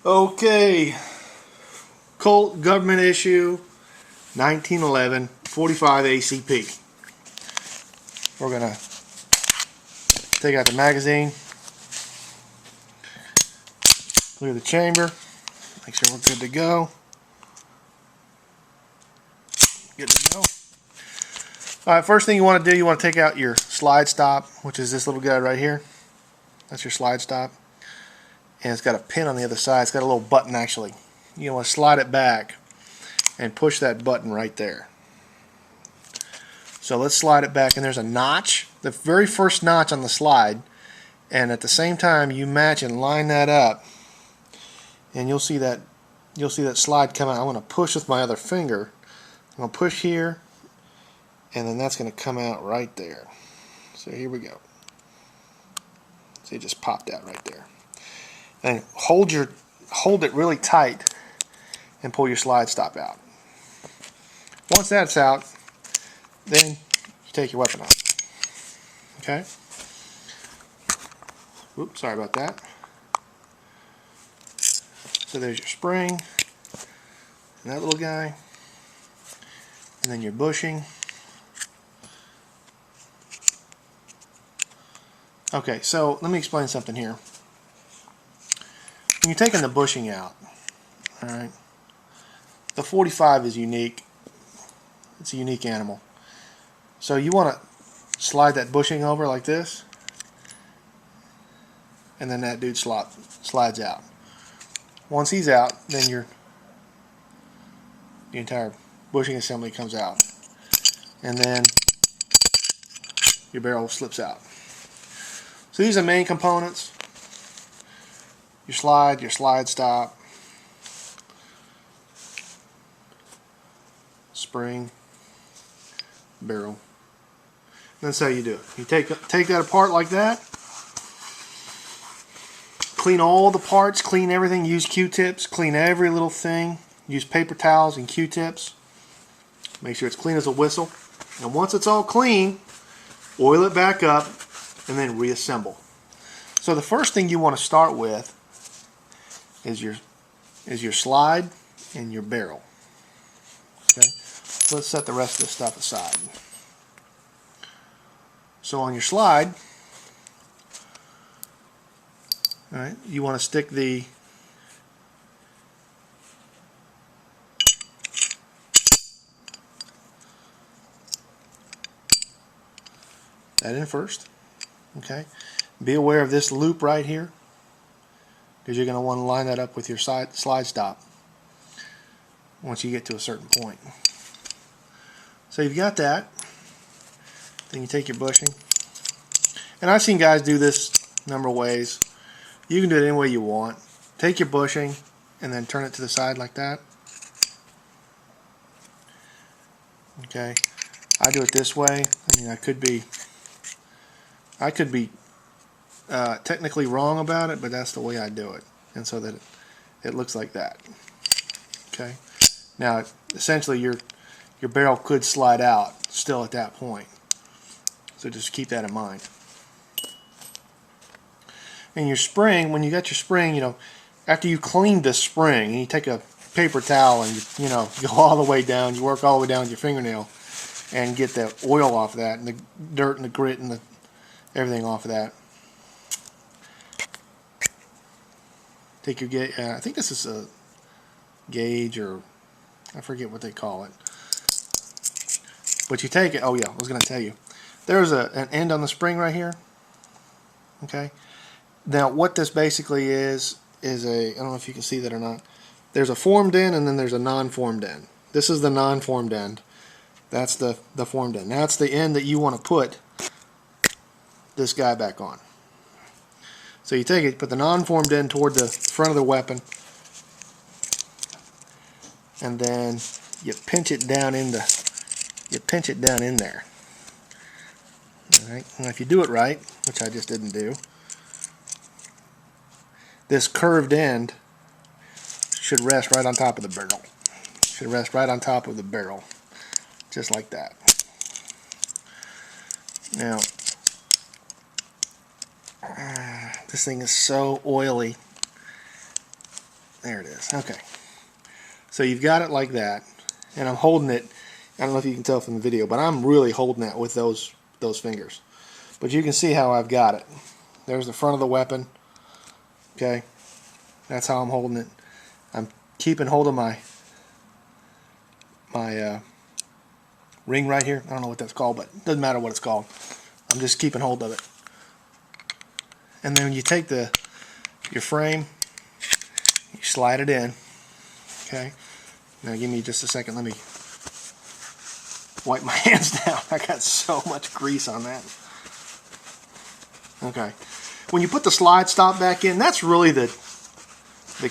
Okay, Colt government issue 1911 45 ACP. We're gonna take out the magazine, clear the chamber, make sure we're good to go. Good to go. Alright, first thing you want to do, you want to take out your slide stop, which is this little guy right here. That's your slide stop. And it's got a pin on the other side. It's got a little button actually. You want to slide it back and push that button right there. So let's slide it back, and there's a notch, the very first notch on the slide, and at the same time you match and line that up, and you'll see that slide come out. I'm going to push with my other finger. I'm going to push here, and then that's going to come out right there. So here we go. See, it just popped out right there. And hold it really tight and pull your slide stop out. Once that's out, then you take your weapon out. Okay? Oops, sorry about that. So there's your spring, and that little guy, and then your bushing. Okay, so let me explain something here. When you're taking the bushing out, alright, the 45 is unique. It's a unique animal. So you want to slide that bushing over like this, and then that dude slides out. Once he's out, then the entire bushing assembly comes out, and then your barrel slips out. So these are the main components: your slide stop, spring, barrel. That's how you do it. You take that apart like that. Clean all the parts, clean everything, use Q-tips, clean every little thing, use paper towels and Q-tips. Make sure it's clean as a whistle. And once it's all clean, oil it back up and then reassemble. So the first thing you want to start with is your slide and your barrel. Okay? Let's set the rest of this stuff aside. So on your slide, all right, you want to stick that in first. Okay, be aware of this loop right here, because you're going to want to line that up with your slide stop once you get to a certain point. So you've got that. Then you take your bushing, and I've seen guys do this a number of ways. You can do it any way you want. Take your bushing and then turn it to the side like that. Okay, I do it this way. I mean, I could be technically wrong about it, but that's the way I do it, and so that it looks like that. Okay, now essentially your barrel could slide out still at that point, so just keep that in mind. And your spring, when you got your spring, you know, after you clean the spring, and you take a paper towel and you go all the way down, you work all the way down with your fingernail and get the oil off of that, and the dirt and the grit and everything off of that. Take your gauge. I think this is a gauge, or I forget what they call it. But you take it. Oh yeah, I was going to tell you. There's an end on the spring right here. Okay. Now what this basically is I don't know if you can see that or not. There's a formed end and then there's a non-formed end. This is the non-formed end. That's the formed end. That's the end that you want to put this guy back on. So you take it, put the non-formed end toward the front of the weapon, and then you pinch it down in there. All right. Now if you do it right, which I just didn't do, this curved end should rest right on top of the barrel. Should rest right on top of the barrel, just like that. Now, this thing is so oily. There it is. Okay. So you've got it like that, and I'm holding it. I don't know if you can tell from the video, but I'm really holding that with those fingers. But you can see how I've got it. There's the front of the weapon. Okay. That's how I'm holding it. I'm keeping hold of my ring right here. I don't know what that's called, but it doesn't matter what it's called. I'm just keeping hold of it. And then when you take your frame, you slide it in. Okay. Now give me just a second. Let me wipe my hands down. I got so much grease on that. Okay. When you put the slide stop back in, that's really the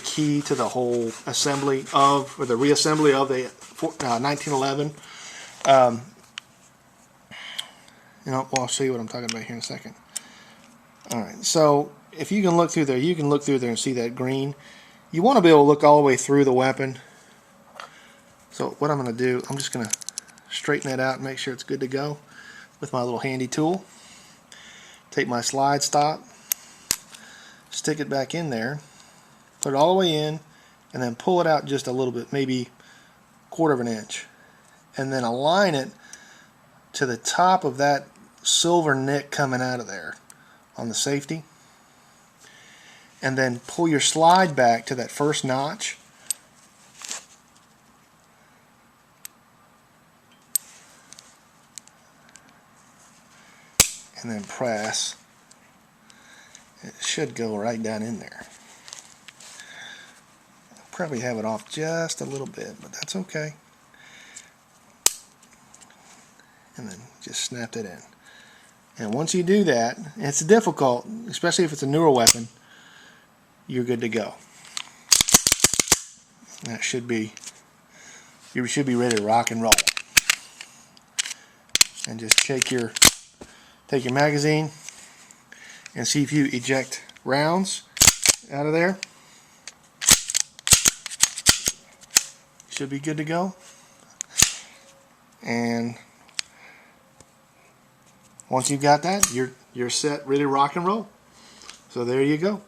key to the whole assembly of, or the reassembly of the 1911. Well, I'll show you what I'm talking about here in a second. Alright, so if you can look through there, you can look through there and see that green. You want to be able to look all the way through the weapon. So what I'm going to do, I'm just going to straighten that out and make sure it's good to go with my little handy tool. Take my slide stop, stick it back in there, put it all the way in, and then pull it out just a little bit, maybe 1/4 of an inch, and then align it to the top of that silver nick coming out of there on the safety, and then pull your slide back to that first notch, and then press. It should go right down in there. I'll probably have it off just a little bit, but that's okay. And then just snap it in. And once you do that, it's difficult, especially if it's a newer weapon, you're good to go. That should be, you should be ready to rock and roll. And just take your magazine and see if you eject rounds out of there. Should be good to go. And once you've got that, you're set, ready to rock and roll. So there you go.